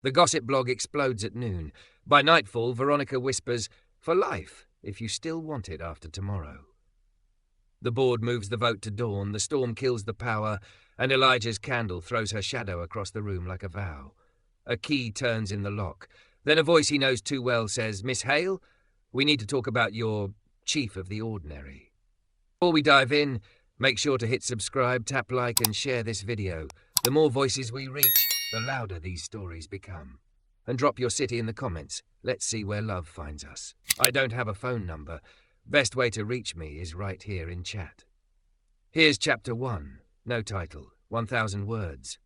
The gossip blog explodes at noon. By nightfall, Veronica whispers, "For life, if you still want it after tomorrow." The board moves the vote to dawn, the storm kills the power, and Elijah's candle throws her shadow across the room like a vow. A key turns in the lock. Then a voice he knows too well says, "Miss Hale, we need to talk about your chief of the ordinary." Before we dive in, make sure to hit subscribe, tap like, and share this video. The more voices we reach, the louder these stories become. And drop your city in the comments. Let's see where love finds us. I don't have a phone number. Best way to reach me is right here in chat. Here's Chapter 1. No title. 1,000 words.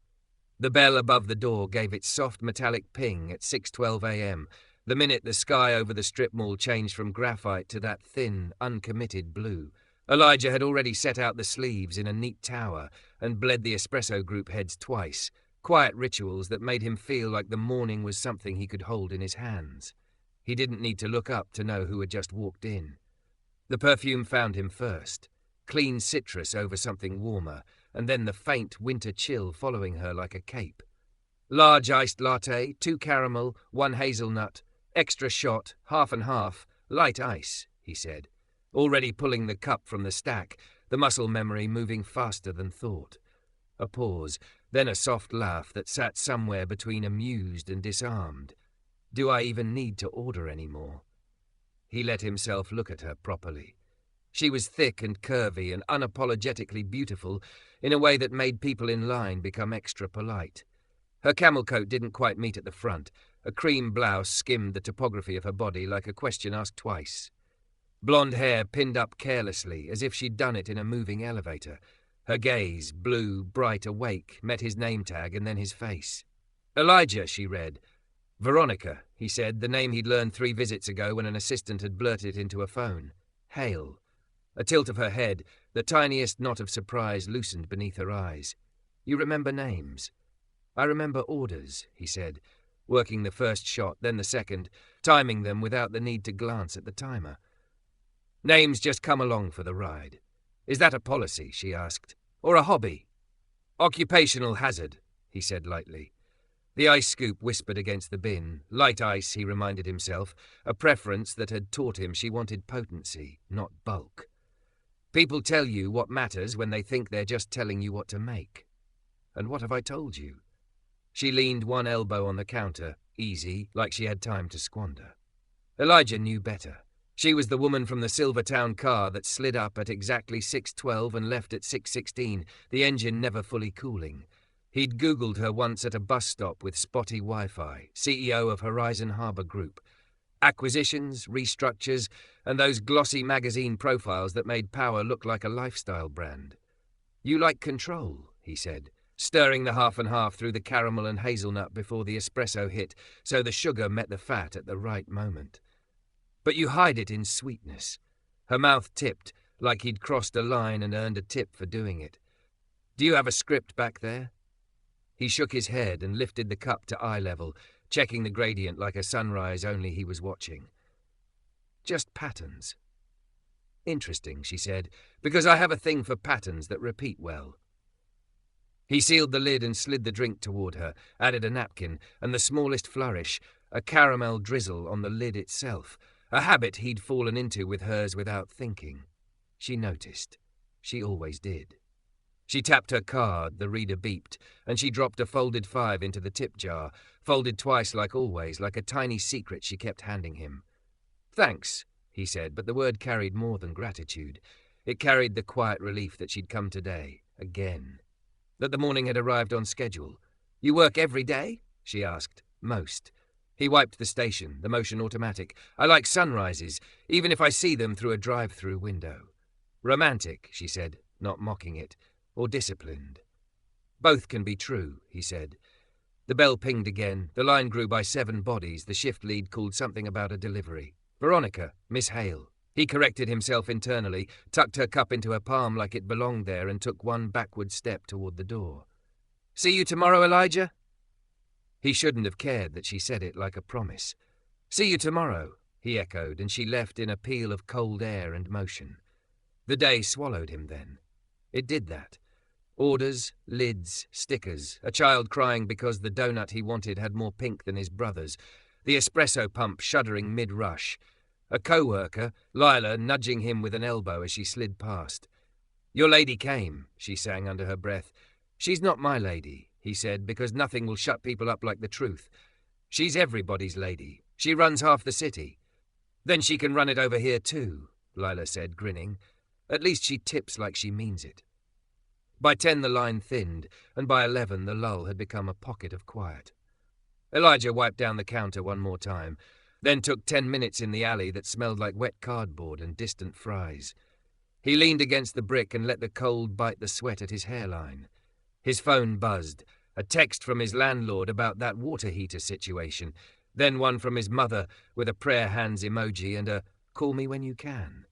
The bell above the door gave its soft metallic ping at 6:12 a.m., the minute the sky over the strip mall changed from graphite to that thin, uncommitted blue. Elijah had already set out the sleeves in a neat tower and bled the espresso group heads twice, quiet rituals that made him feel like the morning was something he could hold in his hands. He didn't need to look up to know who had just walked in. The perfume found him first, clean citrus over something warmer, and then the faint winter chill following her like a cape. Large iced latte, 2 caramel, 1 hazelnut, extra shot, half and half, light ice, he said, already pulling the cup from the stack, the muscle memory moving faster than thought. A pause, then a soft laugh that sat somewhere between amused and disarmed. Do I even need to order any more? He let himself look at her properly. She was thick and curvy and unapologetically beautiful in a way that made people in line become extra polite. Her camel coat didn't quite meet at the front. A cream blouse skimmed the topography of her body like a question asked twice. Blonde hair pinned up carelessly, as if she'd done it in a moving elevator. Her gaze, blue, bright, awake, met his name tag and then his face. "Elijah," she read. "Veronica," he said, the name he'd learned 3 visits ago when an assistant had blurted into a phone. "Hale." A tilt of her head, the tiniest knot of surprise loosened beneath her eyes. "You remember names?" "I remember orders," he said, working the first shot, then the second, timing them without the need to glance at the timer. "Names just come along for the ride. Is that a policy?" she asked. "Or a hobby?" "Occupational hazard," he said lightly. The ice scoop whispered against the bin. Light ice, he reminded himself, a preference that had taught him she wanted potency, not bulk. People tell you what matters when they think they're just telling you what to make. And what have I told you? She leaned one elbow on the counter, easy, like she had time to squander. Elijah knew better. She was the woman from the Silvertown car that slid up at exactly 6:12 and left at 6:16, the engine never fully cooling. He'd Googled her once at a bus stop with spotty Wi-Fi, CEO of Horizon Harbor Group. Acquisitions, restructures, and those glossy magazine profiles that made power look like a lifestyle brand. "You like control," he said, stirring the half and half through the caramel and hazelnut before the espresso hit so the sugar met the fat at the right moment. "But you hide it in sweetness." Her mouth tipped, like he'd crossed a line and earned a tip for doing it. "Do you have a script back there?" He shook his head and lifted the cup to eye level, checking the gradient like a sunrise only he was watching. "Just patterns." "Interesting," she said, "because I have a thing for patterns that repeat well." He sealed the lid and slid the drink toward her, added a napkin, and the smallest flourish, a caramel drizzle on the lid itself, a habit he'd fallen into with hers without thinking. She noticed. She always did. She tapped her card, the reader beeped, and she dropped a folded 5 into the tip jar, folded twice like always, like a tiny secret she kept handing him. "Thanks," he said, but the word carried more than gratitude. It carried the quiet relief that she'd come today, again. That the morning had arrived on schedule. "You work every day?" she asked. "Most." He wiped the station, the motion automatic. "I like sunrises, even if I see them through a drive-through window." "Romantic," she said, not mocking it. "Or disciplined." "Both can be true," he said. The bell pinged again. The line grew by 7 bodies. The shift lead called something about a delivery. "Veronica, Miss Hale." He corrected himself internally, tucked her cup into her palm like it belonged there, and took one backward step toward the door. "See you tomorrow, Elijah?" He shouldn't have cared that she said it like a promise. "See you tomorrow," he echoed, and she left in a peal of cold air and motion. The day swallowed him then. It did that. Orders, lids, stickers, a child crying because the donut he wanted had more pink than his brother's, the espresso pump shuddering mid-rush, a co-worker, Lila, nudging him with an elbow as she slid past. "Your lady came," she sang under her breath. "She's not my lady," he said, "because nothing will shut people up like the truth. She's everybody's lady. She runs half the city." "Then she can run it over here too," Lila said, grinning. "At least she tips like she means it." By 10 the line thinned, and by 11 the lull had become a pocket of quiet. Elijah wiped down the counter one more time, then took 10 minutes in the alley that smelled like wet cardboard and distant fries. He leaned against the brick and let the cold bite the sweat at his hairline. His phone buzzed, a text from his landlord about that water heater situation, then one from his mother with a prayer hands emoji and a "call me when you can."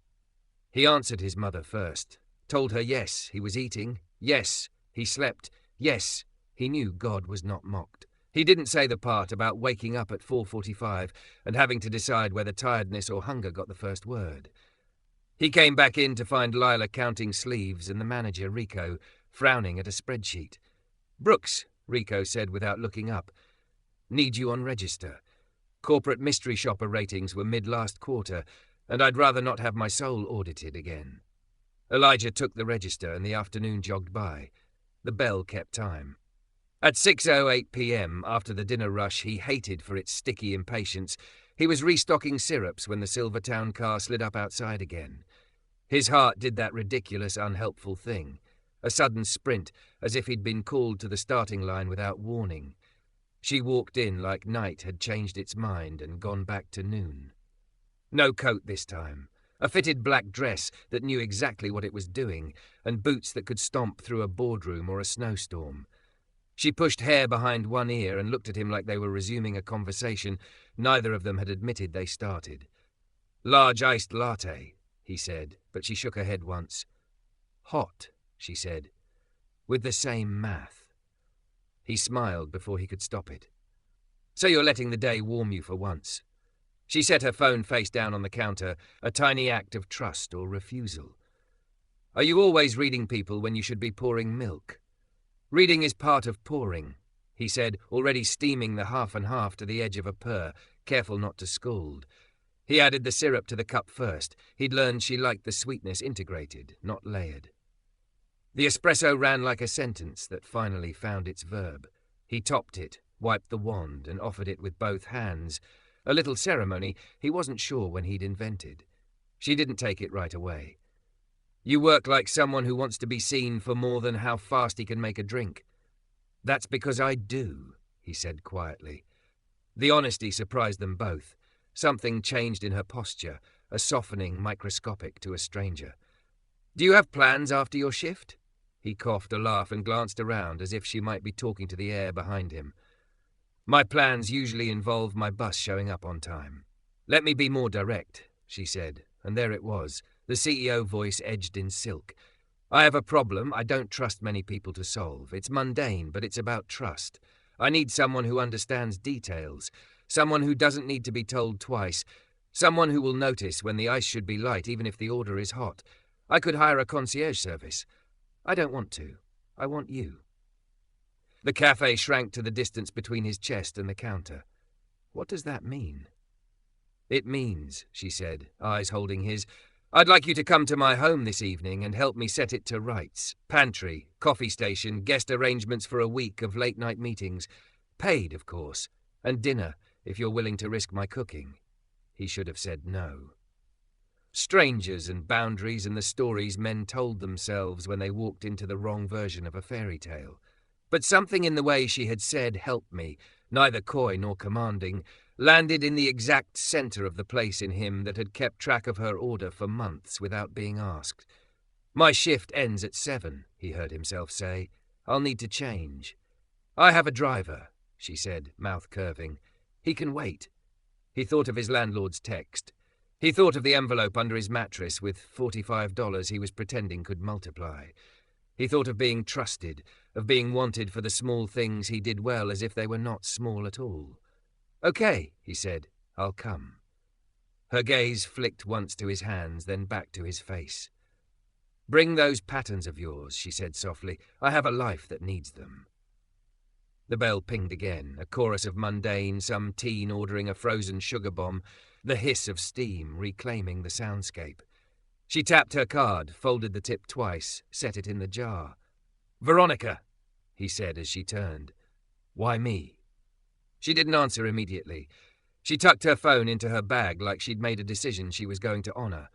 He answered his mother first, told her yes, he was eating, yes, he slept, yes, he knew God was not mocked. He didn't say the part about waking up at 4:45 and having to decide whether tiredness or hunger got the first word. He came back in to find Lila counting sleeves and the manager, Rico, frowning at a spreadsheet. "Brooks," Rico said without looking up. "Need you on register. Corporate mystery shopper ratings were mid-last quarter, and I'd rather not have my soul audited again." Elijah took the register and the afternoon jogged by. The bell kept time. At 6:08 p.m., after the dinner rush he hated for its sticky impatience, he was restocking syrups when the Silvertown car slid up outside again. His heart did that ridiculous, unhelpful thing, a sudden sprint, as if he'd been called to the starting line without warning. She walked in like night had changed its mind and gone back to noon. No coat this time, a fitted black dress that knew exactly what it was doing, and boots that could stomp through a boardroom or a snowstorm. She pushed hair behind one ear and looked at him like they were resuming a conversation neither of them had admitted they started. "Large iced latte," he said, but she shook her head once. "Hot," she said, with the same math. He smiled before he could stop it. "So you're letting the day warm you for once." She set her phone face down on the counter, a tiny act of trust or refusal. "Are you always reading people when you should be pouring milk?" "Reading is part of pouring," he said, already steaming the half and half to the edge of a purr, careful not to scald. He added the syrup to the cup first. He'd learned she liked the sweetness integrated, not layered. The espresso ran like a sentence that finally found its verb. He topped it, wiped the wand, and offered it with both hands, a little ceremony he wasn't sure when he'd invented. She didn't take it right away. "You work like someone who wants to be seen for more than how fast he can make a drink." "That's because I do," he said quietly. The honesty surprised them both. Something changed in her posture, a softening microscopic to a stranger. "Do you have plans after your shift?" He coughed a laugh and glanced around as if she might be talking to the air behind him. "My plans usually involve my bus showing up on time." "Let me be more direct," she said, and there it was, the CEO voice edged in silk. "I have a problem I don't trust many people to solve. It's mundane, but it's about trust. I need someone who understands details, someone who doesn't need to be told twice, someone who will notice when the ice should be light even if the order is hot. I could hire a concierge service. I don't want to. I want you." The café shrank to the distance between his chest and the counter. "What does that mean?" "It means," she said, eyes holding his, "I'd like you to come to my home this evening and help me set it to rights. Pantry, coffee station, guest arrangements for a week of late-night meetings. Paid, of course. And dinner, if you're willing to risk my cooking." He should have said no. Strangers and boundaries and the stories men told themselves when they walked into the wrong version of a fairy tale. But something in the way she had said, "help me," neither coy nor commanding, landed in the exact center of the place in him that had kept track of her order for months without being asked. "My shift ends at 7, he heard himself say. "I'll need to change." "I have a driver," she said, mouth curving. "He can wait." He thought of his landlord's text. He thought of the envelope under his mattress with $45 he was pretending could multiply. He thought of being trusted, of being wanted for the small things he did well as if they were not small at all. "Okay," he said, "I'll come." Her gaze flicked once to his hands, then back to his face. "Bring those patterns of yours," she said softly. "I have a life that needs them." The bell pinged again, a chorus of mundane, some teen ordering a frozen sugar bomb, the hiss of steam reclaiming the soundscape. She tapped her card, folded the tip twice, set it in the jar. "Veronica," he said as she turned. "Why me?" She didn't answer immediately. She tucked her phone into her bag like she'd made a decision she was going to honor.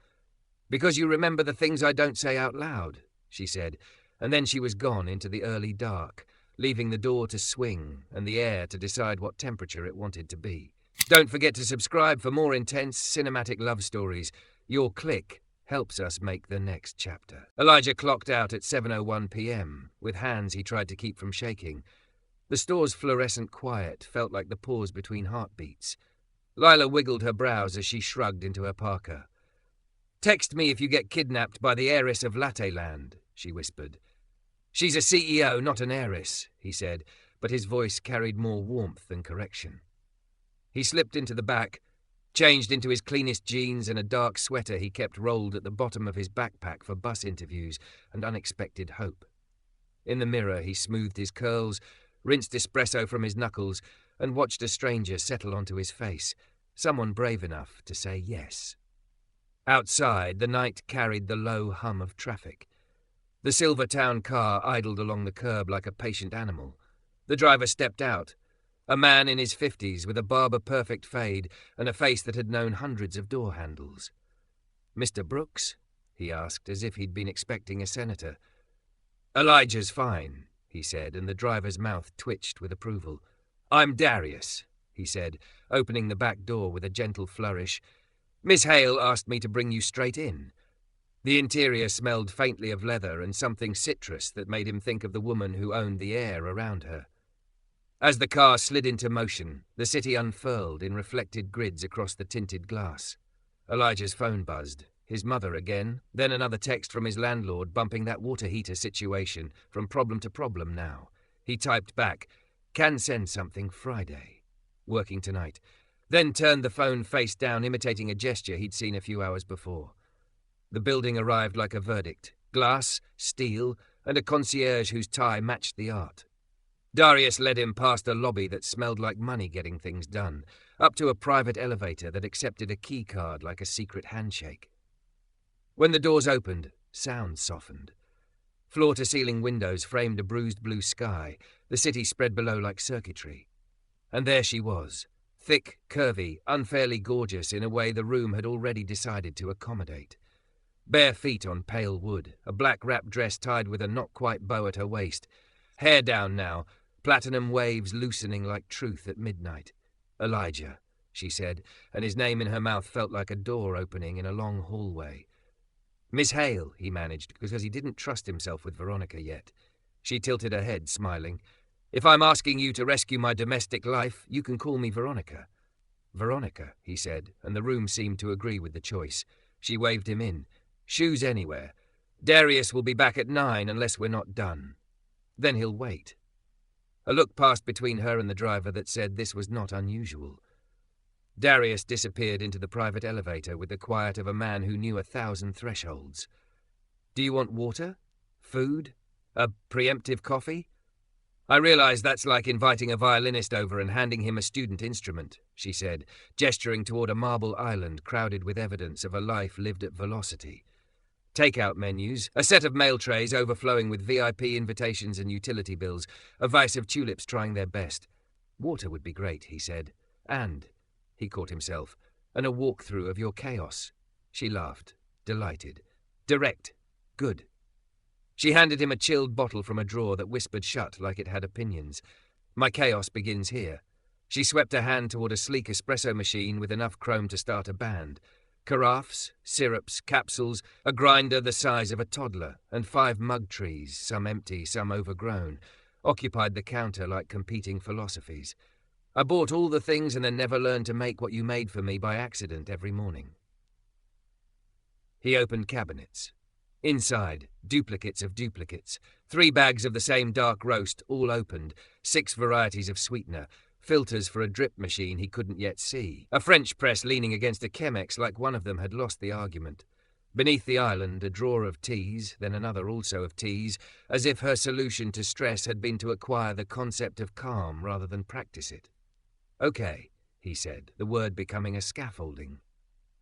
"Because you remember the things I don't say out loud," she said, and then she was gone into the early dark, leaving the door to swing and the air to decide what temperature it wanted to be. Don't forget to subscribe for more intense cinematic love stories. Your click helps us make the next chapter. Elijah clocked out at 7:01 p.m., with hands he tried to keep from shaking. The store's fluorescent quiet felt like the pause between heartbeats. Lila wiggled her brows as she shrugged into her parka. "Text me if you get kidnapped by the heiress of Latte Land," she whispered. "She's a CEO, not an heiress," he said, but his voice carried more warmth than correction. He slipped into the back, changed into his cleanest jeans and a dark sweater he kept rolled at the bottom of his backpack for bus interviews and unexpected hope. In the mirror, he smoothed his curls, rinsed espresso from his knuckles, and watched a stranger settle onto his face, someone brave enough to say yes. Outside, the night carried the low hum of traffic. The Silvertown car idled along the curb like a patient animal. The driver stepped out, a man in his 50s with a barber-perfect fade and a face that had known hundreds of door handles. "Mr. Brooks?" he asked, as if he'd been expecting a senator. "Elijah's fine," he said, and the driver's mouth twitched with approval. "I'm Darius," he said, opening the back door with a gentle flourish. "Miss Hale asked me to bring you straight in." The interior smelled faintly of leather and something citrus that made him think of the woman who owned the air around her. As the car slid into motion, the city unfurled in reflected grids across the tinted glass. Elijah's phone buzzed. His mother again, then another text from his landlord bumping that water heater situation from problem to problem now. He typed back, "Can send something Friday. Working tonight." Then turned the phone face down, imitating a gesture he'd seen a few hours before. The building arrived like a verdict. Glass, steel, and a concierge whose tie matched the art. Darius led him past a lobby that smelled like money getting things done, up to a private elevator that accepted a key card like a secret handshake. When the doors opened, sound softened. Floor-to-ceiling windows framed a bruised blue sky, the city spread below like circuitry. And there she was, thick, curvy, unfairly gorgeous in a way the room had already decided to accommodate. Bare feet on pale wood, a black wrap dress tied with a not-quite bow at her waist. Hair down now, platinum waves loosening like truth at midnight. "Elijah," she said, and his name in her mouth felt like a door opening in a long hallway. "Miss Hale," he managed, because he didn't trust himself with Veronica yet. She tilted her head, smiling. "If I'm asking you to rescue my domestic life, you can call me Veronica." "Veronica," he said, and the room seemed to agree with the choice. She waved him in. "Shoes anywhere. Darius will be back at 9 unless we're not done. Then he'll wait." A look passed between her and the driver that said this was not unusual. Darius disappeared into the private elevator with the quiet of a man who knew 1,000 thresholds. "Do you want water? Food? A preemptive coffee?" "I realize that's like inviting a violinist over and handing him a student instrument," she said, gesturing toward a marble island crowded with evidence of a life lived at velocity. Takeout menus, a set of mail trays overflowing with VIP invitations and utility bills, a vase of tulips trying their best. "Water would be great," he said. "And," he caught himself, "and a walkthrough of your chaos." She laughed, delighted. "Direct. Good." She handed him a chilled bottle from a drawer that whispered shut like it had opinions. "My chaos begins here." She swept her hand toward a sleek espresso machine with enough chrome to start a band. Carafes, syrups, capsules, a grinder the size of a toddler, and 5 mug trees, some empty, some overgrown, occupied the counter like competing philosophies. "I bought all the things and then never learned to make what you made for me by accident every morning." He opened cabinets. Inside, duplicates of duplicates, 3 bags of the same dark roast, all opened, 6 varieties of sweetener, filters for a drip machine he couldn't yet see, a French press leaning against a Chemex like one of them had lost the argument. Beneath the island, a drawer of teas, then another also of teas, as if her solution to stress had been to acquire the concept of calm rather than practice it. "Okay," he said, the word becoming a scaffolding.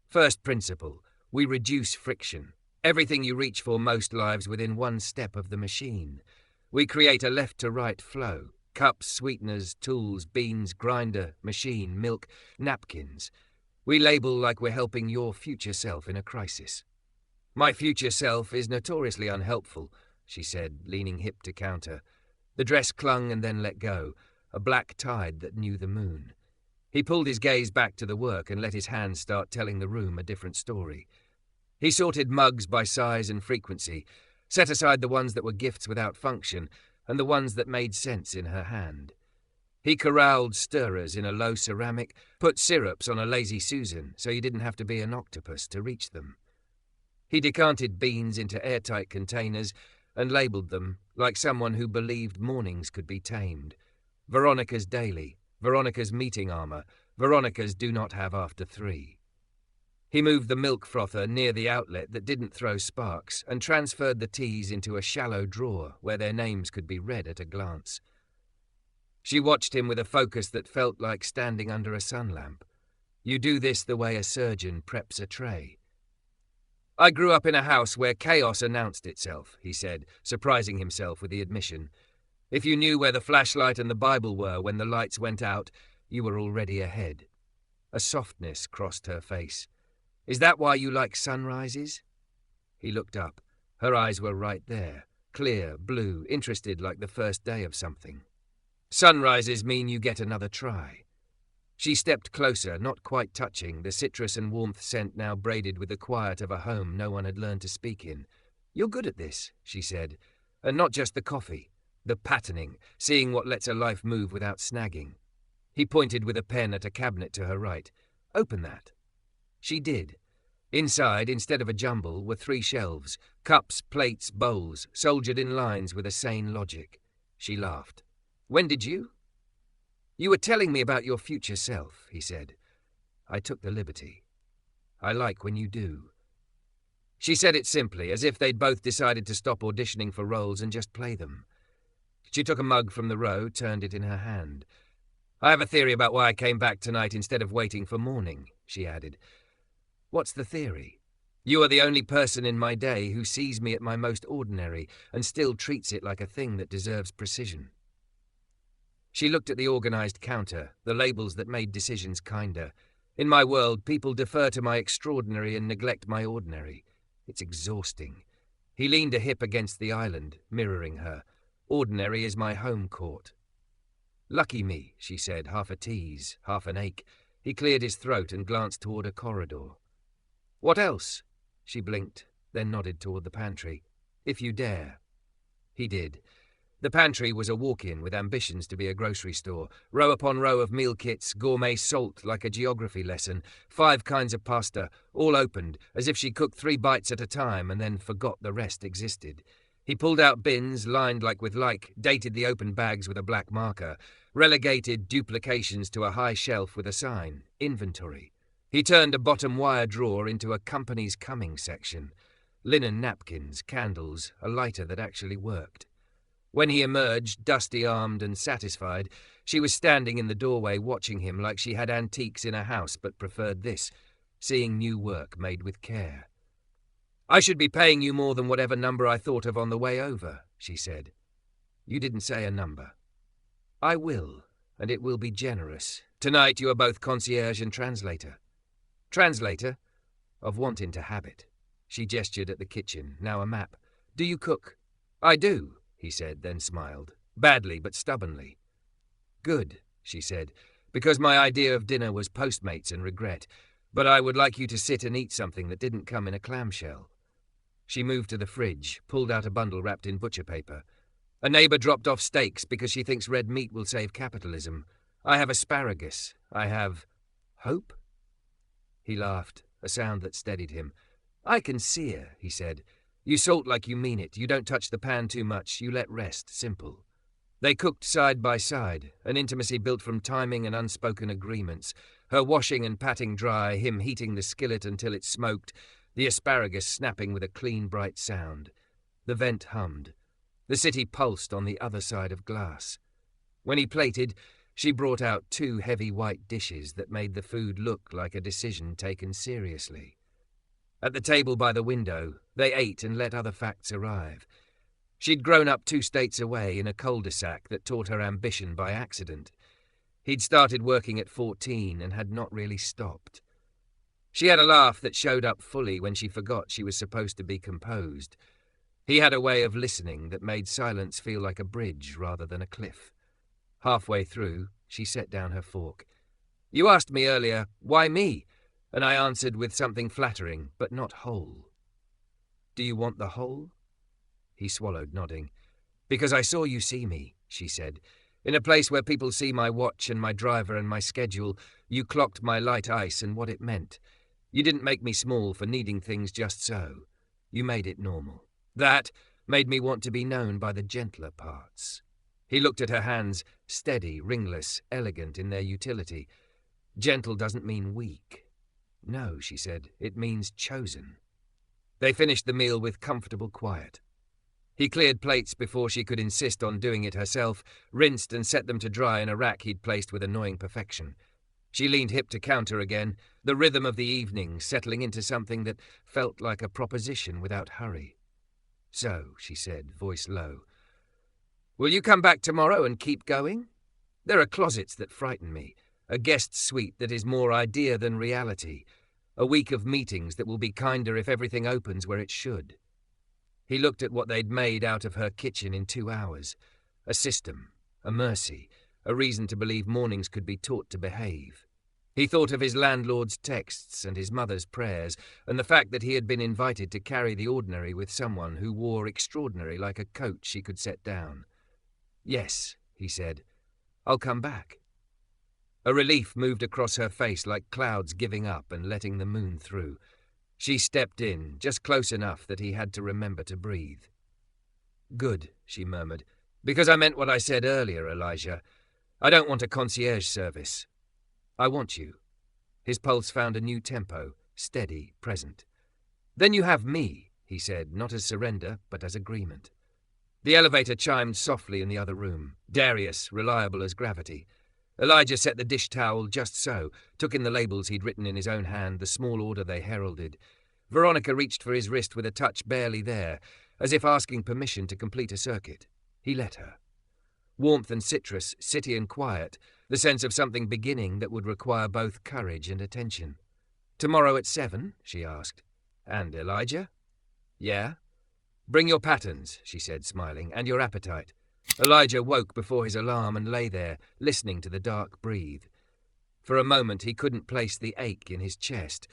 "First principle, we reduce friction. Everything you reach for most lives within one step of the machine. We create a left-to-right flow. Cups, sweeteners, tools, beans, grinder, machine, milk, napkins. We label like we're helping your future self in a crisis." "My future self is notoriously unhelpful," she said, leaning hip to counter. The dress clung and then let go, a black tide that knew the moon. He pulled his gaze back to the work and let his hands start telling the room a different story. He sorted mugs by size and frequency, set aside the ones that were gifts without function and the ones that made sense in her hand. He corralled stirrers in a low ceramic, put syrups on a lazy Susan so you didn't have to be an octopus to reach them. He decanted beans into airtight containers and labelled them like someone who believed mornings could be tamed. Veronica's daily, Veronica's meeting armour, Veronica's do not have after 3. He moved the milk frother near the outlet that didn't throw sparks and transferred the teas into a shallow drawer where their names could be read at a glance. She watched him with a focus that felt like standing under a sun lamp. "You do this the way a surgeon preps a tray." "I grew up in a house where chaos announced itself," he said, surprising himself with the admission. "If you knew where the flashlight and the Bible were when the lights went out, you were already ahead." A softness crossed her face. "Is that why you like sunrises?" He looked up. Her eyes were right there, clear, blue, interested like the first day of something. "Sunrises mean you get another try." She stepped closer, not quite touching, the citrus and warmth scent now braided with the quiet of a home no one had learned to speak in. "You're good at this," she said. "And not just the coffee. The patterning, seeing what lets a life move without snagging." He pointed with a pen at a cabinet to her right. "Open that." She did. Inside, instead of a jumble, were 3 shelves, cups, plates, bowls, soldiered in lines with a sane logic. She laughed. "When did you?" "You were telling me about your future self," he said. "I took the liberty. I like when you do." She said it simply, as if they'd both decided to stop auditioning for roles and just play them. She took a mug from the row, turned it in her hand. "I have a theory about why I came back tonight instead of waiting for morning," she added. "What's the theory?" "You are the only person in my day who sees me at my most ordinary and still treats it like a thing that deserves precision." She looked at the organised counter, the labels that made decisions kinder. "In my world, people defer to my extraordinary and neglect my ordinary. It's exhausting." He leaned a hip against the island, mirroring her. "Ordinary is my home court." "Lucky me," she said, half a tease, half an ache. He cleared his throat and glanced toward a corridor. "What else?" She blinked, then nodded toward the pantry. "If you dare." He did. The pantry was a walk-in with ambitions to be a grocery store, row upon row of meal kits, gourmet salt like a geography lesson, 5 kinds of pasta, all opened, as if she cooked 3 bites at a time and then forgot the rest existed. He pulled out bins, lined like with like, dated the open bags with a black marker, relegated duplications to a high shelf with a sign, inventory. He turned a bottom wire drawer into a company's coming section. Linen napkins, candles, a lighter that actually worked. When he emerged, dusty-armed and satisfied, she was standing in the doorway watching him like she had antiques in a house but preferred this, seeing new work made with care. "I should be paying you more than whatever number I thought of on the way over," she said. "You didn't say a number." "I will, and it will be generous. Tonight you are both concierge and translator." "Translator?" "Of want into habit." She gestured at the kitchen, now a map. "Do you cook?" "I do," he said, then smiled. "Badly, but stubbornly." "Good," she said, "because my idea of dinner was Postmates and regret, but I would like you to sit and eat something that didn't come in a clamshell." She moved to the fridge, pulled out a bundle wrapped in butcher paper. "A neighbour dropped off steaks because she thinks red meat will save capitalism. I have asparagus. I have... hope?" He laughed, a sound that steadied him. "I can see her," he said. "You salt like you mean it. You don't touch the pan too much. You let rest. Simple." They cooked side by side, an intimacy built from timing and unspoken agreements, her washing and patting dry, him heating the skillet until it smoked, the asparagus snapping with a clean, bright sound. The vent hummed. The city pulsed on the other side of glass. When he plated, she brought out 2 heavy white dishes that made the food look like a decision taken seriously. At the table by the window, they ate and let other facts arrive. She'd grown up 2 states away in a cul-de-sac that taught her ambition by accident. He'd started working at 14 and had not really stopped. She had a laugh that showed up fully when she forgot she was supposed to be composed. He had a way of listening that made silence feel like a bridge rather than a cliff. Halfway through, she set down her fork. "You asked me earlier, why me?" And I answered with something flattering, but not whole. "Do you want the whole?" He swallowed, nodding. "Because I saw you see me," she said. "In a place where people see my watch and my driver and my schedule, you clocked my light ice and what it meant. You didn't make me small for needing things just so. You made it normal. That made me want to be known by the gentler parts." He looked at her hands, steady, ringless, elegant in their utility. "Gentle doesn't mean weak." "No," she said, "it means chosen." They finished the meal with comfortable quiet. He cleared plates before she could insist on doing it herself, rinsed and set them to dry in a rack he'd placed with annoying perfection. She leaned hip to counter again, the rhythm of the evening settling into something that felt like a proposition without hurry. "So," she said, voice low, "will you come back tomorrow and keep going? There are closets that frighten me, a guest suite that is more idea than reality, a week of meetings that will be kinder if everything opens where it should." He looked at what they'd made out of her kitchen in 2 hours. A system, a mercy, a reason to believe mornings could be taught to behave. He thought of his landlord's texts and his mother's prayers, and the fact that he had been invited to carry the ordinary with someone who wore extraordinary like a coat she could set down. "Yes," he said, "I'll come back." A relief moved across her face like clouds giving up and letting the moon through. She stepped in, just close enough that he had to remember to breathe. "Good," she murmured, "because I meant what I said earlier, Elijah. I don't want a concierge service. I want you." His pulse found a new tempo, steady, present. "Then you have me," he said, not as surrender, but as agreement. The elevator chimed softly in the other room. Darius, reliable as gravity. Elijah set the dish towel just so, took in the labels he'd written in his own hand, the small order they heralded. Veronica reached for his wrist with a touch barely there, as if asking permission to complete a circuit. He let her. Warmth and citrus, city and quiet, the sense of something beginning that would require both courage and attention. "Tomorrow at 7?" she asked. "And Elijah?" "Yeah?" "Bring your patterns," she said, smiling, "and your appetite." Elijah woke before his alarm and lay there, listening to the dark breathe. For a moment he couldn't place the ache in his chest.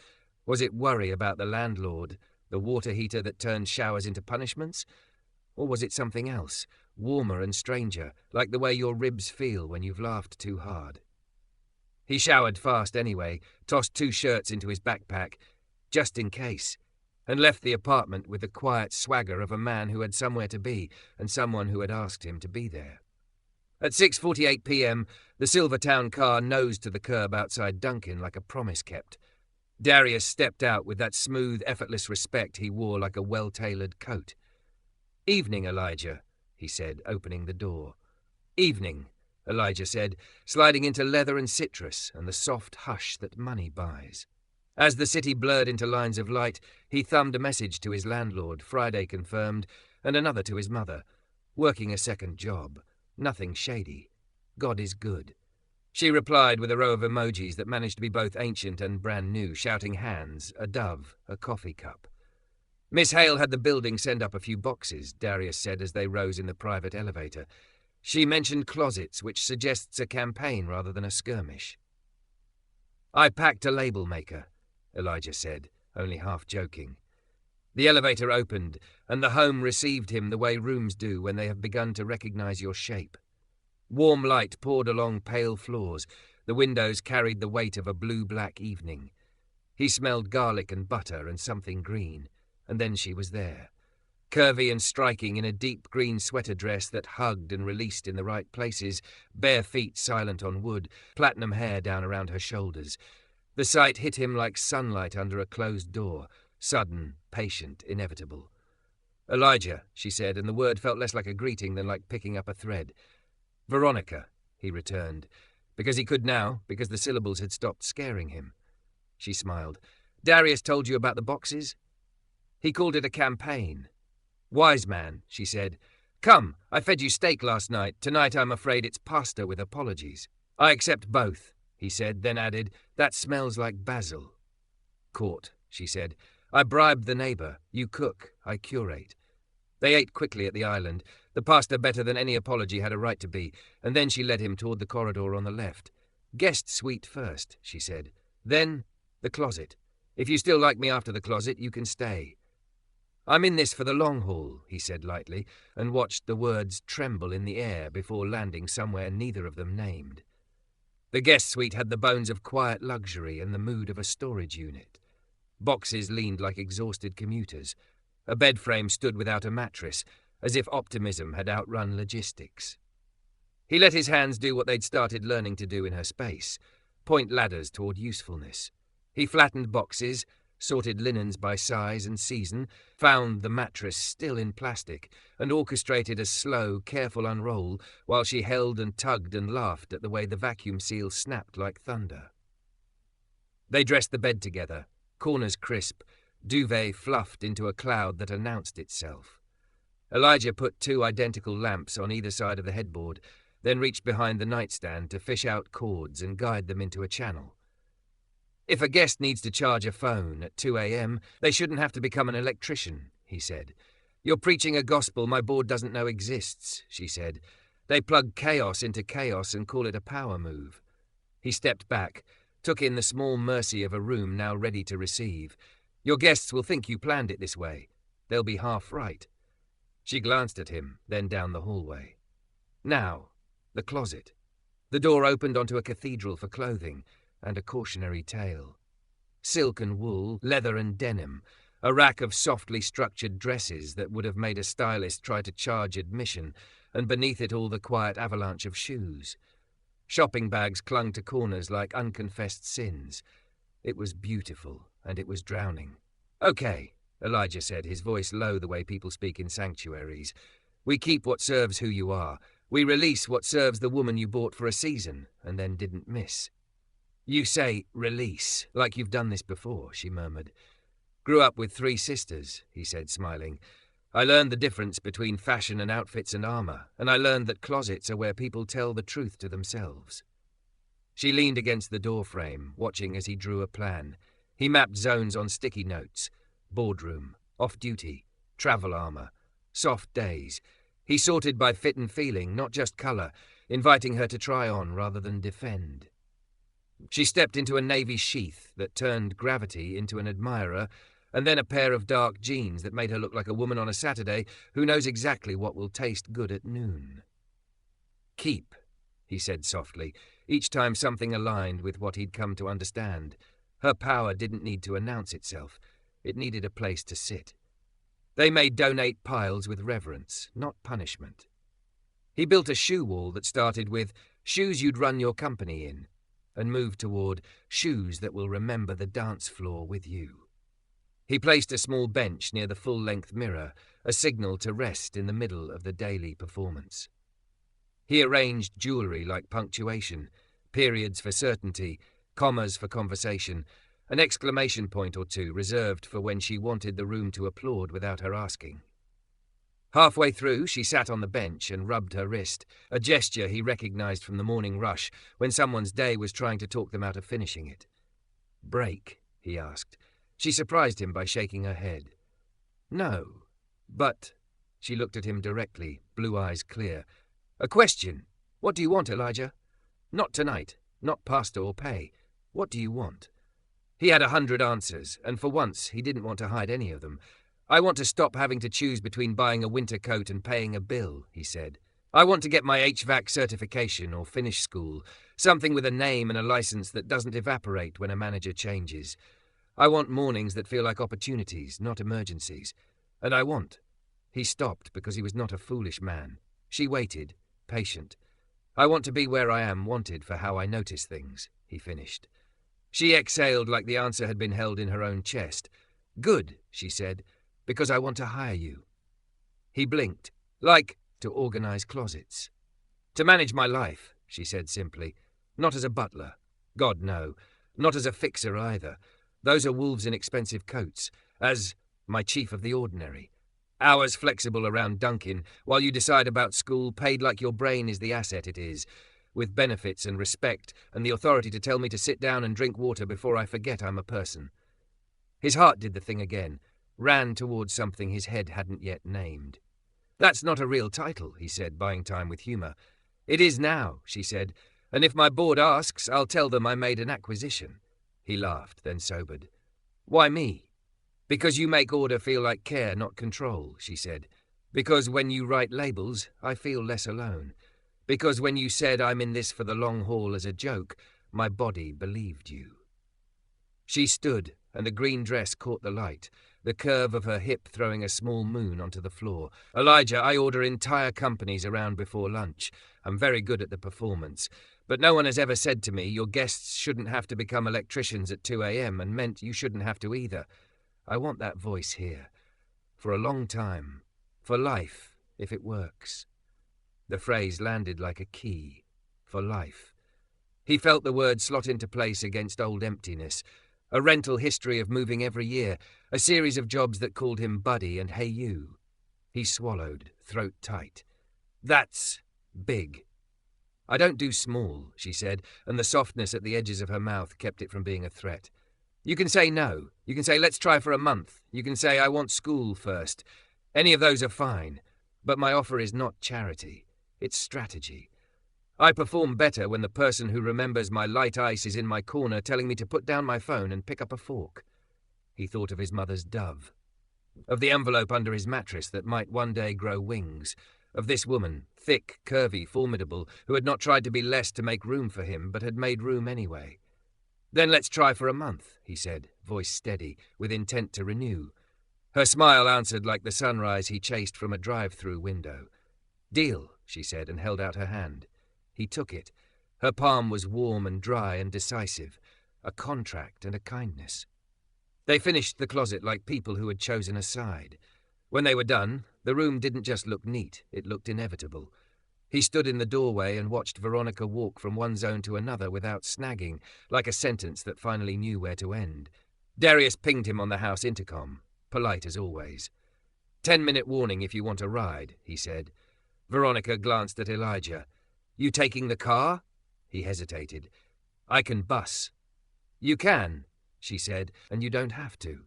Was it worry about the landlord, the water heater that turned showers into punishments? Or was it something else, warmer and stranger, like the way your ribs feel when you've laughed too hard? He showered fast anyway, tossed 2 shirts into his backpack, just in case, and left the apartment with the quiet swagger of a man who had somewhere to be and someone who had asked him to be there. At 6:48 p.m., the Silvertown car nosed to the curb outside Duncan like a promise kept. Darius stepped out with that smooth, effortless respect he wore like a well-tailored coat. "Evening, Elijah," he said, opening the door. "Evening," Elijah said, sliding into leather and citrus and the soft hush that money buys. As the city blurred into lines of light, he thumbed a message to his landlord, Friday confirmed, and another to his mother. Working a second job. Nothing shady. God is good. She replied with a row of emojis that managed to be both ancient and brand new, shouting hands, a dove, a coffee cup. Miss Hale had the building send up a few boxes, Darius said as they rose in the private elevator. She mentioned closets, which suggests a campaign rather than a skirmish. "I packed a label maker," Elijah said, only half joking. The elevator opened, and the home received him the way rooms do when they have begun to recognize your shape. Warm light poured along pale floors. The windows carried the weight of a blue-black evening. He smelled garlic and butter and something green, and then she was there. Curvy and striking in a deep green sweater dress that hugged and released in the right places, bare feet silent on wood, platinum hair down around her shoulders. The sight hit him like sunlight under a closed door, Sudden, patient, inevitable. "Elijah," she said, and the word felt less like a greeting than like picking up a thread. "Veronica," he returned, because he could now, because the syllables had stopped scaring him. She smiled. "Darius told you about the boxes?" He called it a campaign. "Wise man," she said. "Come, I fed you steak last night. Tonight I'm afraid it's pasta with apologies." "I accept both," he said, then added, "That smells like basil." "Caught," she said. "I bribed the neighbour. You cook, I curate." They ate quickly at the island, the pasta better than any apology had a right to be, and then she led him toward the corridor on the left. "Guest suite first," she said. "Then the closet. If you still like me after the closet, you can stay." "I'm in this for the long haul," he said lightly, and watched the words tremble in the air before landing somewhere neither of them named. The guest suite had the bones of quiet luxury and the mood of a storage unit. Boxes leaned like exhausted commuters. A bed frame stood without a mattress, as if optimism had outrun logistics. He let his hands do what they'd started learning to do in her space, point ladders toward usefulness. He flattened boxes, sorted linens by size and season, found the mattress still in plastic, and orchestrated a slow, careful unroll while she held and tugged and laughed at the way the vacuum seal snapped like thunder. They dressed the bed together, corners crisp, duvet fluffed into a cloud that announced itself. Elijah put 2 identical lamps on either side of the headboard, then reached behind the nightstand to fish out cords and guide them into a channel. "If a guest needs to charge a phone at 2 a.m., they shouldn't have to become an electrician," he said. "You're preaching a gospel my board doesn't know exists," she said. "They plug chaos into chaos and call it a power move." He stepped back, took in the small mercy of a room now ready to receive. "Your guests will think you planned it this way. They'll be half right." She glanced at him, then down the hallway. Now, the closet. The door opened onto a cathedral for clothing, and a cautionary tale. Silk and wool, leather and denim, a rack of softly structured dresses that would have made a stylist try to charge admission, and beneath it all the quiet avalanche of shoes. Shopping bags clung to corners like unconfessed sins. It was beautiful, and it was drowning. "Okay," Elijah said, his voice low the way people speak in sanctuaries. "We keep what serves who you are. We release what serves the woman you bought for a season, and then didn't miss." "You say release, like you've done this before," she murmured. "Grew up with 3 sisters," he said, smiling. "I learned the difference between fashion and outfits and armor, and I learned that closets are where people tell the truth to themselves." She leaned against the doorframe, watching as he drew a plan. He mapped zones on sticky notes. Boardroom, off-duty, travel armor, soft days. He sorted by fit and feeling, not just color, inviting her to try on rather than defend. She stepped into a navy sheath that turned gravity into an admirer, and then a pair of dark jeans that made her look like a woman on a Saturday who knows exactly what will taste good at noon. "Keep," he said softly, each time something aligned with what he'd come to understand. Her power didn't need to announce itself. It needed a place to sit. They made donate piles with reverence, not punishment. He built a shoe wall that started with shoes you'd run your company in, and moved toward shoes that will remember the dance floor with you. He placed a small bench near the full-length mirror, a signal to rest in the middle of the daily performance. He arranged jewelry like punctuation, periods for certainty, commas for conversation, an exclamation point or two reserved for when she wanted the room to applaud without her asking. Halfway through, she sat on the bench and rubbed her wrist, a gesture he recognized from the morning rush when someone's day was trying to talk them out of finishing it. "Break?" he asked. She surprised him by shaking her head. "No, but—" She looked at him directly, blue eyes clear. "A question. What do you want, Elijah? Not tonight, not pasta or pay. What do you want?" He had 100 answers, and for once he didn't want to hide any of them. "I want to stop having to choose between buying a winter coat and paying a bill," he said. "I want to get my HVAC certification or finish school, something with a name and a license that doesn't evaporate when a manager changes. I want mornings that feel like opportunities, not emergencies. And I want—" He stopped because he was not a foolish man. She waited, patient. "I want to be where I am wanted for how I notice things," he finished. She exhaled like the answer had been held in her own chest. Good, she said, because I want to hire you. He blinked. Like to organize closets. To manage my life, she said simply. Not as a butler. God, no. Not as a fixer either. Those are wolves in expensive coats. As my chief of the ordinary. Hours flexible around Duncan, while you decide about school, paid like your brain is the asset it is, with benefits and respect and the authority to tell me to sit down and drink water before I forget I'm a person. His heart did the thing again, ran towards something his head hadn't yet named. That's not a real title, he said, buying time with humour. It is now, she said, and if my board asks, I'll tell them I made an acquisition. He laughed, then sobered. Why me? Because you make order feel like care, not control, she said. Because when you write labels, I feel less alone. Because when you said I'm in this for the long haul as a joke, my body believed you. She stood, and the green dress caught the light, the curve of her hip throwing a small moon onto the floor. Elijah, I order entire companies around before lunch. I'm very good at the performance. But no one has ever said to me, your guests shouldn't have to become electricians at 2 a.m. and meant you shouldn't have to either. I want that voice here. For a long time. For life, if it works. The phrase landed like a key. For life. He felt the word slot into place against old emptiness. A rental history of moving every year. A series of jobs that called him Buddy and Hey You. He swallowed, throat tight. That's big. I don't do small, she said, and the softness at the edges of her mouth kept it from being a threat. You can say no. You can say let's try for a month. You can say I want school first. Any of those are fine. But my offer is not charity. It's strategy. I perform better when the person who remembers my light ice is in my corner telling me to put down my phone and pick up a fork. He thought of his mother's dove. Of the envelope under his mattress that might one day grow wings. Of this woman, thick, curvy, formidable, who had not tried to be less to make room for him, but had made room anyway. Then let's try for a month, he said, voice steady, with intent to renew. Her smile answered like the sunrise he chased from a drive-through window. Deal, she said, and held out her hand. He took it. Her palm was warm and dry and decisive. A contract and a kindness. They finished the closet like people who had chosen a side. When they were done, the room didn't just look neat, it looked inevitable. He stood in the doorway and watched Veronica walk from one zone to another without snagging, like a sentence that finally knew where to end. Darius pinged him on the house intercom, polite as always. 10-minute warning if you want a ride, he said. Veronica glanced at Elijah. You taking the car? He hesitated. I can bus. You can, she said, and you don't have to.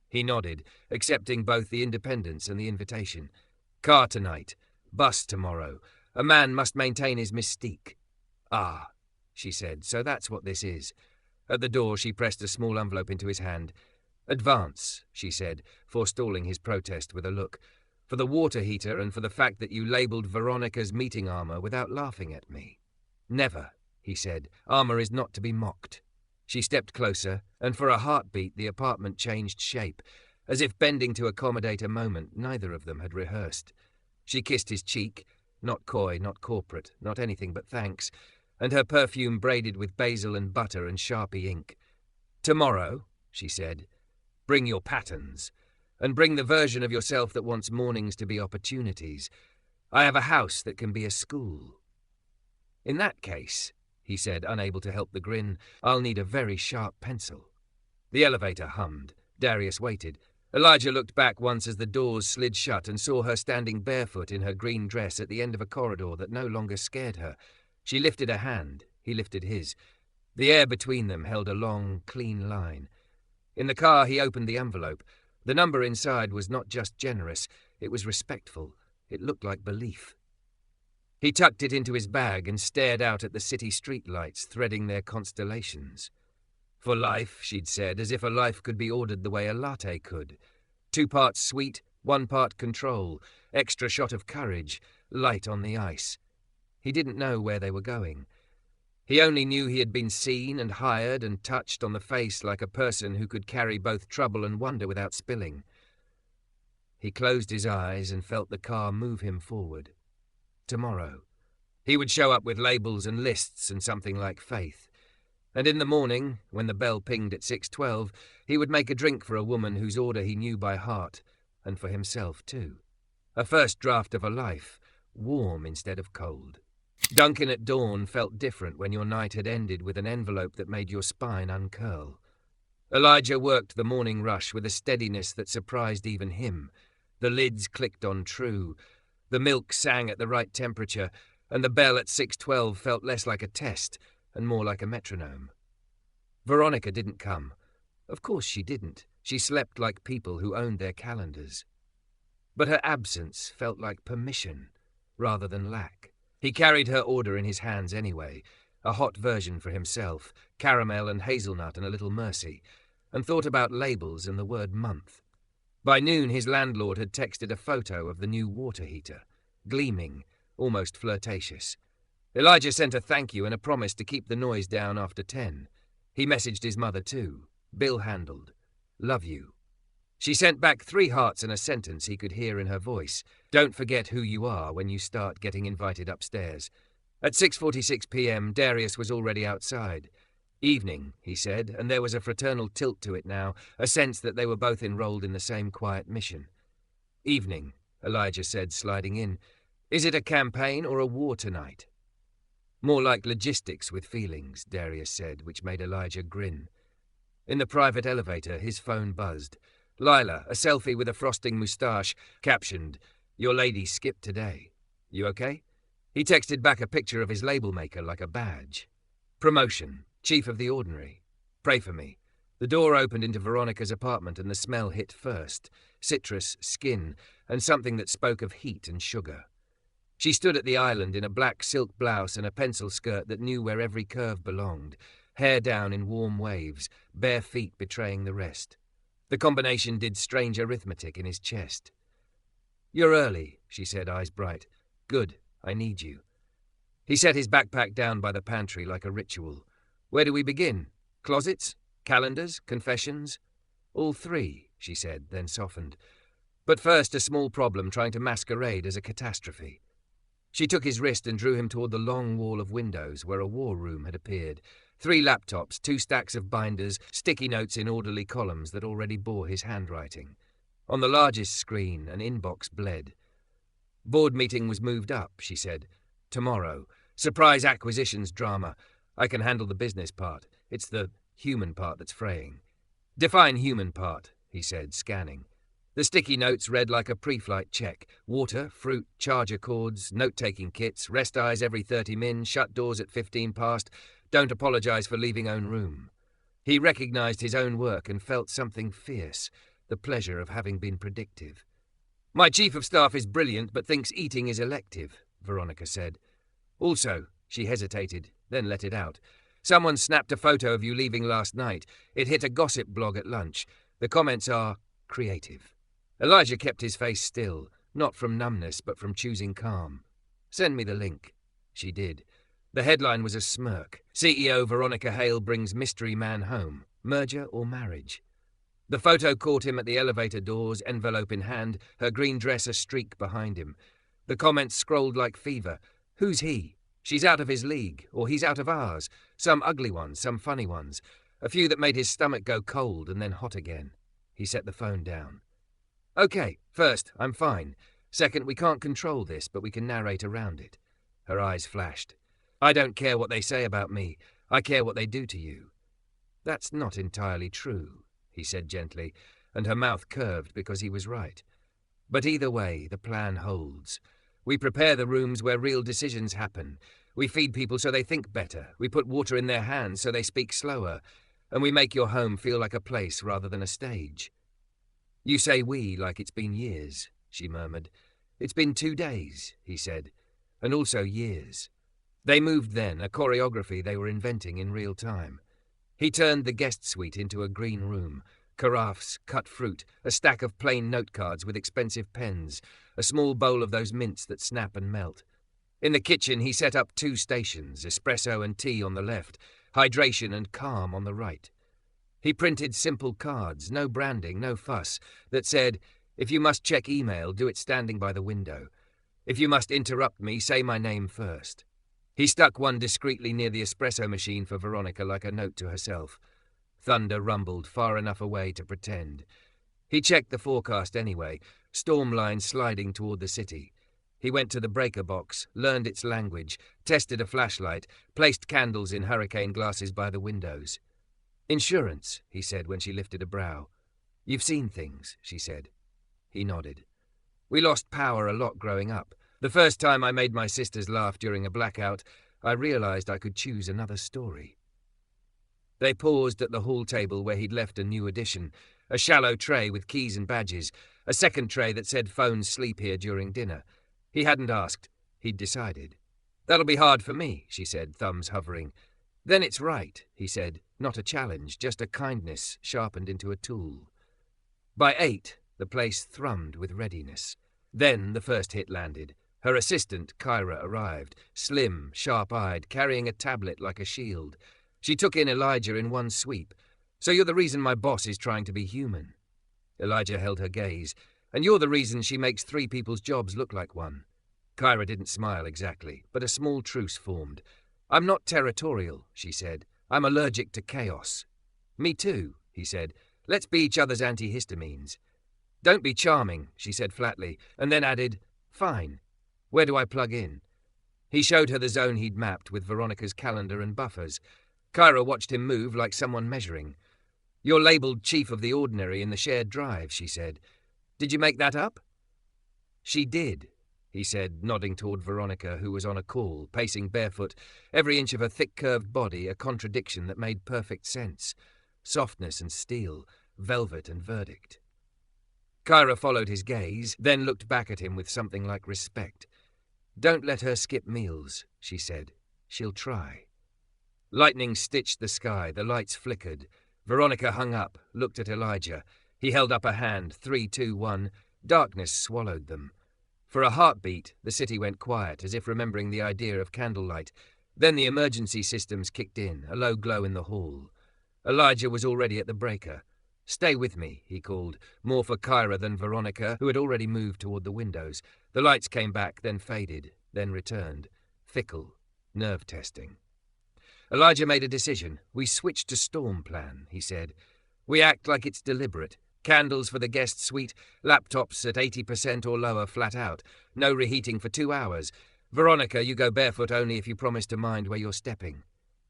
He nodded, accepting both the independence and the invitation. Car tonight, bus tomorrow. A man must maintain his mystique. Ah, she said, so that's what this is. At the door she pressed a small envelope into his hand. Advance, she said, forestalling his protest with a look. For the water heater and for the fact that you labelled Veronica's meeting armour without laughing at me. Never, he said. Armour is not to be mocked. She stepped closer, and for a heartbeat the apartment changed shape, as if bending to accommodate a moment neither of them had rehearsed. She kissed his cheek, not coy, not corporate, not anything but thanks, and her perfume braided with basil and butter and Sharpie ink. Tomorrow, she said, bring your patterns, and bring the version of yourself that wants mornings to be opportunities. I have a house that can be a school. In that case, he said, unable to help the grin, I'll need a very sharp pencil. The elevator hummed. Darius waited. Elijah looked back once as the doors slid shut and saw her standing barefoot in her green dress at the end of a corridor that no longer scared her. She lifted a hand. He lifted his. The air between them held a long, clean line. In the car he opened the envelope. The number inside was not just generous, it was respectful. It looked like belief. He tucked it into his bag and stared out at the city streetlights threading their constellations. For life, she'd said, as if a life could be ordered the way a latte could. 2 parts sweet, 1 part control, extra shot of courage, light on the ice. He didn't know where they were going. He only knew he had been seen and hired and touched on the face like a person who could carry both trouble and wonder without spilling. He closed his eyes and felt the car move him forward. Tomorrow. He would show up with labels and lists and something like faith. And in the morning, when the bell pinged at 6:12, he would make a drink for a woman whose order he knew by heart, and for himself too. A first draft of a life, warm instead of cold. Duncan at dawn felt different when your night had ended with an envelope that made your spine uncurl. Elijah worked the morning rush with a steadiness that surprised even him. The lids clicked on true, the milk sang at the right temperature, and the bell at 6:12 felt less like a test and more like a metronome. Veronica didn't come. Of course she didn't. She slept like people who owned their calendars. But her absence felt like permission rather than lack. He carried her order in his hands anyway, a hot version for himself, caramel and hazelnut and a little mercy, and thought about labels and the word month. By noon his landlord had texted a photo of the new water heater, gleaming, almost flirtatious. Elijah sent a thank you and a promise to keep the noise down after 10. He messaged his mother too. Bill handled. Love you. She sent back 3 hearts and a sentence he could hear in her voice. Don't forget who you are when you start getting invited upstairs. At 6:46 p.m, Darius was already outside. Evening, he said, and there was a fraternal tilt to it now, a sense that they were both enrolled in the same quiet mission. Evening, Elijah said, sliding in. Is it a campaign or a war tonight? More like logistics with feelings, Darius said, which made Elijah grin. In the private elevator, his phone buzzed. Lila, a selfie with a frosting moustache, captioned, Your lady skipped today. You okay? He texted back a picture of his label maker like a badge. Promotion. Chief of the ordinary. Pray for me. The door opened into Veronica's apartment and the smell hit first. Citrus, skin, and something that spoke of heat and sugar. She stood at the island in a black silk blouse and a pencil skirt that knew where every curve belonged, hair down in warm waves, bare feet betraying the rest. The combination did strange arithmetic in his chest. You're early, she said, eyes bright. Good, I need you. He set his backpack down by the pantry like a ritual. Where do we begin? Closets? Calendars? Confessions? All 3, she said, then softened. But first a small problem trying to masquerade as a catastrophe. She took his wrist and drew him toward the long wall of windows where a war room had appeared. 3 laptops, 2 stacks of binders, sticky notes in orderly columns that already bore his handwriting. On the largest screen, an inbox bled. Board meeting was moved up, she said. Tomorrow. Surprise acquisitions drama. I can handle the business part. It's the human part that's fraying. Define human part, he said, scanning. The sticky notes read like a pre-flight check. Water, fruit, charger cords, note-taking kits, rest eyes every 30 min, shut doors at 15 past. Don't apologize for leaving own room. He recognized his own work and felt something fierce, the pleasure of having been predictive. My chief of staff is brilliant but thinks eating is elective, Veronica said. Also, she hesitated, then let it out. Someone snapped a photo of you leaving last night. It hit a gossip blog at lunch. The comments are creative. Elijah kept his face still, not from numbness but from choosing calm. Send me the link. She did. The headline was a smirk. CEO Veronica Hale brings mystery man home. Merger or marriage? The photo caught him at the elevator doors, envelope in hand, her green dress a streak behind him. The comments scrolled like fever. Who's he? She's out of his league, or he's out of ours. Some ugly ones, some funny ones. A few that made his stomach go cold and then hot again. He set the phone down. Okay, first, I'm fine. Second, we can't control this, but we can narrate around it. Her eyes flashed. I don't care what they say about me. I care what they do to you. That's not entirely true, he said gently, and her mouth curved because he was right. But either way, the plan holds. We prepare the rooms where real decisions happen. We feed people so they think better. We put water in their hands so they speak slower. And we make your home feel like a place rather than a stage. You say we like it's been years, she murmured. It's been 2 days, he said, and also years. They moved then, a choreography they were inventing in real time. He turned the guest suite into a green room. Carafes, cut fruit, a stack of plain note cards with expensive pens, a small bowl of those mints that snap and melt. In the kitchen he set up 2 stations, espresso and tea on the left, hydration and calm on the right. He printed simple cards, no branding, no fuss, that said, if you must check email, do it standing by the window. If you must interrupt me, say my name first. He stuck one discreetly near the espresso machine for Veronica like a note to herself. Thunder rumbled far enough away to pretend. He checked the forecast anyway, storm lines sliding toward the city. He went to the breaker box, learned its language, tested a flashlight, placed candles in hurricane glasses by the windows. "Insurance," he said when she lifted a brow. "You've seen things," she said. He nodded. "We lost power a lot growing up. The first time I made my sisters laugh during a blackout, I realized I could choose another story." They paused at the hall table where he'd left a new edition, a shallow tray with keys and badges, a second tray that said phones sleep here during dinner. He hadn't asked. He'd decided. "That'll be hard for me," she said, thumbs hovering. "Then it's right," he said, not a challenge, just a kindness sharpened into a tool. By 8, the place thrummed with readiness. Then the first hit landed. Her assistant, Kyra, arrived, slim, sharp-eyed, carrying a tablet like a shield. She took in Elijah in one sweep. "So you're the reason my boss is trying to be human." Elijah held her gaze. "And you're the reason she makes 3 people's jobs look like one." Kyra didn't smile exactly, but a small truce formed. "I'm not territorial," she said. "I'm allergic to chaos." "Me too," he said. "Let's be each other's antihistamines." "Don't be charming," she said flatly, and then added, "Fine. Where do I plug in?" He showed her the zone he'd mapped with Veronica's calendar and buffers. Kyra watched him move like someone measuring. "You're labelled Chief of the Ordinary in the shared drive," she said. "Did you make that up?" "She did," he said, nodding toward Veronica, who was on a call, pacing barefoot, every inch of her thick-curved body a contradiction that made perfect sense. Softness and steel, velvet and verdict. Kyra followed his gaze, then looked back at him with something like respect. "Don't let her skip meals," she said. "She'll try." Lightning stitched the sky, the lights flickered. Veronica hung up, looked at Elijah. He held up a hand, 3, 2, 1. Darkness swallowed them. For a heartbeat, the city went quiet, as if remembering the idea of candlelight. Then the emergency systems kicked in, a low glow in the hall. Elijah was already at the breaker. "Stay with me," he called, more for Kyra than Veronica, who had already moved toward the windows. The lights came back, then faded, then returned. Fickle. Nerve testing. Elijah made a decision. "We switched to storm plan," he said. "We act like it's deliberate. Candles for the guest suite, laptops at 80% or lower flat out. No reheating for 2 hours. Veronica, you go barefoot only if you promise to mind where you're stepping."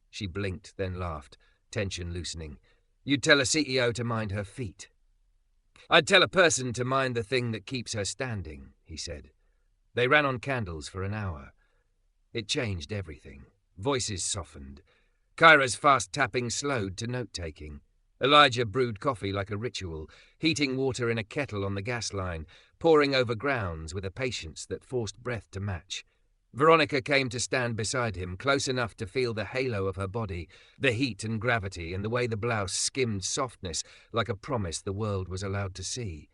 She blinked, then laughed, tension loosening. "You'd tell a CEO to mind her feet." "I'd tell a person to mind the thing that keeps her standing," he said. They ran on candles for an hour. It changed everything. Voices softened. Kyra's fast tapping slowed to note-taking. Elijah brewed coffee like a ritual, heating water in a kettle on the gas line, pouring over grounds with a patience that forced breath to match. Veronica came to stand beside him, close enough to feel the halo of her body, the heat and gravity, and the way the blouse skimmed softness like a promise the world was allowed to see.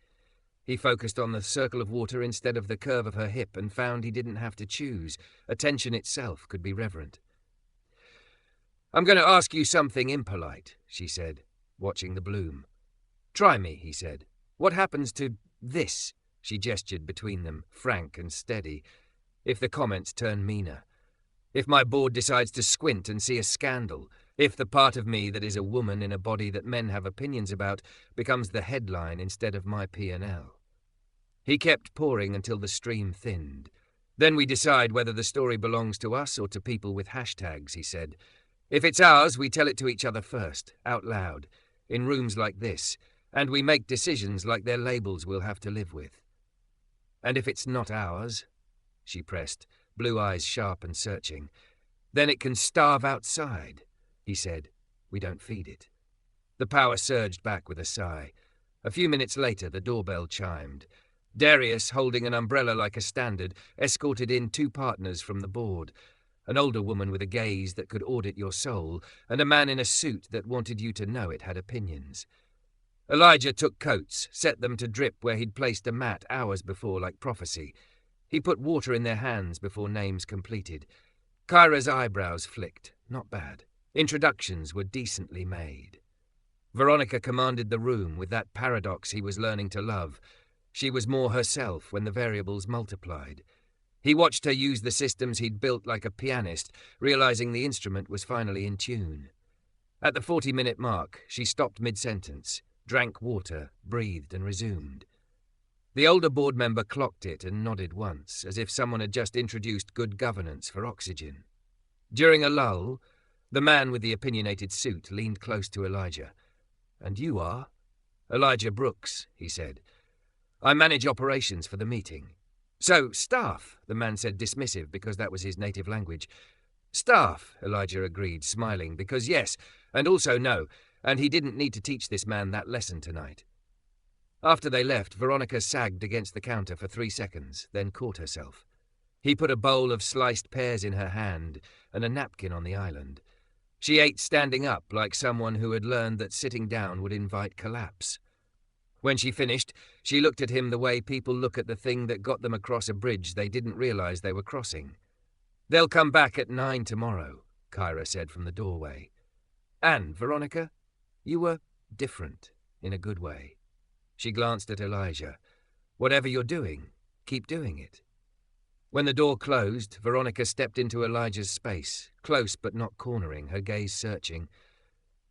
He focused on the circle of water instead of the curve of her hip and found he didn't have to choose. Attention itself could be reverent. "I'm going to ask you something impolite," she said, watching the bloom. "Try me," he said. "What happens to this?" She gestured between them, frank and steady. "If the comments turn meaner. If my board decides to squint and see a scandal. If the part of me that is a woman in a body that men have opinions about becomes the headline instead of my P&L. He kept pouring until the stream thinned. "Then we decide whether the story belongs to us or to people with hashtags," he said. "If it's ours, we tell it to each other first, out loud, in rooms like this, and we make decisions like they're labels we'll have to live with. And if it's not ours," she pressed, blue eyes sharp and searching, "then it can starve outside," he said. "We don't feed it." The power surged back with a sigh. A few minutes later, the doorbell chimed. Darius, holding an umbrella like a standard, escorted in 2 partners from the board. An older woman with a gaze that could audit your soul, and a man in a suit that wanted you to know it had opinions. Elijah took coats, set them to drip where he'd placed a mat hours before like prophecy. He put water in their hands before names completed. Kyra's eyebrows flicked. Not bad. Introductions were decently made. Veronica commanded the room with that paradox he was learning to love. She was more herself when the variables multiplied. He watched her use the systems he'd built like a pianist, realizing the instrument was finally in tune. At the 40-minute mark, she stopped mid-sentence, drank water, breathed and resumed. The older board member clocked it and nodded once, as if someone had just introduced good governance for oxygen. During a lull, the man with the opinionated suit leaned close to Elijah. "And you are?" "Elijah Brooks," he said. "I manage operations for the meeting." "So, staff," the man said, dismissive because that was his native language. "Staff," Elijah agreed, smiling, because yes, and also no, and he didn't need to teach this man that lesson tonight. After they left, Veronica sagged against the counter for 3 seconds, then caught herself. He put a bowl of sliced pears in her hand and a napkin on the island. She ate standing up like someone who had learned that sitting down would invite collapse. When she finished, she looked at him the way people look at the thing that got them across a bridge they didn't realize they were crossing. "They'll come back at 9 tomorrow," Kyra said from the doorway. "And, Veronica, you were different, in a good way." She glanced at Elijah. "Whatever you're doing, keep doing it." When the door closed, Veronica stepped into Elijah's space, close but not cornering, her gaze searching.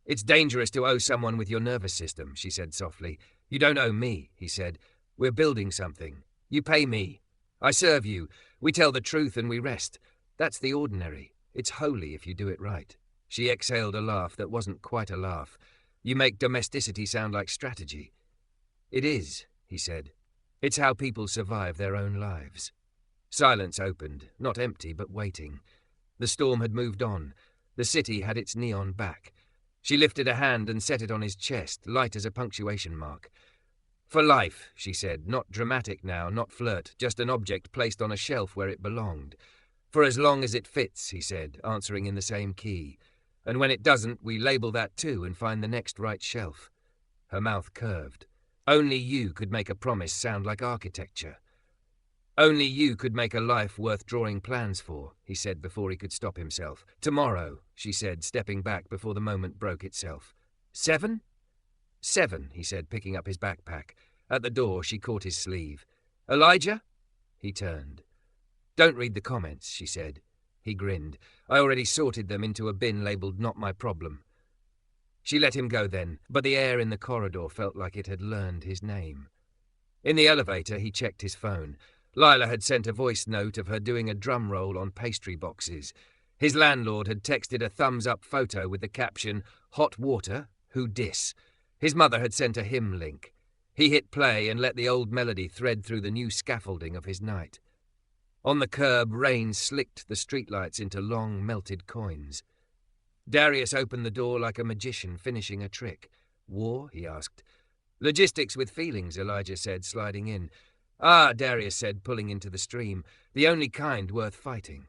"It's dangerous to owe someone with your nervous system," she said softly. "You don't owe me," he said. "We're building something. You pay me. I serve you. We tell the truth and we rest. That's the ordinary. It's holy if you do it right." She exhaled a laugh that wasn't quite a laugh. "You make domesticity sound like strategy." "It is," he said. "It's how people survive their own lives." Silence opened, not empty but waiting. The storm had moved on. The city had its neon back. She lifted a hand and set it on his chest, light as a punctuation mark. "For life," she said, not dramatic now, not flirt, just an object placed on a shelf where it belonged. "For as long as it fits," he said, answering in the same key. "And when it doesn't, we label that too and find the next right shelf." Her mouth curved. "Only you could make a promise sound like architecture. Only you could make a life worth drawing plans for," he said before he could stop himself. "Tomorrow," she said, stepping back before the moment broke itself. 7? 7, he said, picking up his backpack. At the door, she caught his sleeve. "Elijah?" He turned. "Don't read the comments," she said. He grinned. "I already sorted them into a bin labelled Not My Problem." She let him go then, but the air in the corridor felt like it had learned his name. In the elevator, he checked his phone. Lila had sent a voice note of her doing a drum roll on pastry boxes. His landlord had texted a thumbs-up photo with the caption, "Hot water? Who dis?" His mother had sent a hymn link. He hit play and let the old melody thread through the new scaffolding of his night. On the curb, rain slicked the streetlights into long, melted coins. Darius opened the door like a magician finishing a trick. "War?" he asked. "Logistics with feelings," Elijah said, sliding in. "Ah," Darius said, pulling into the stream, "the only kind worth fighting."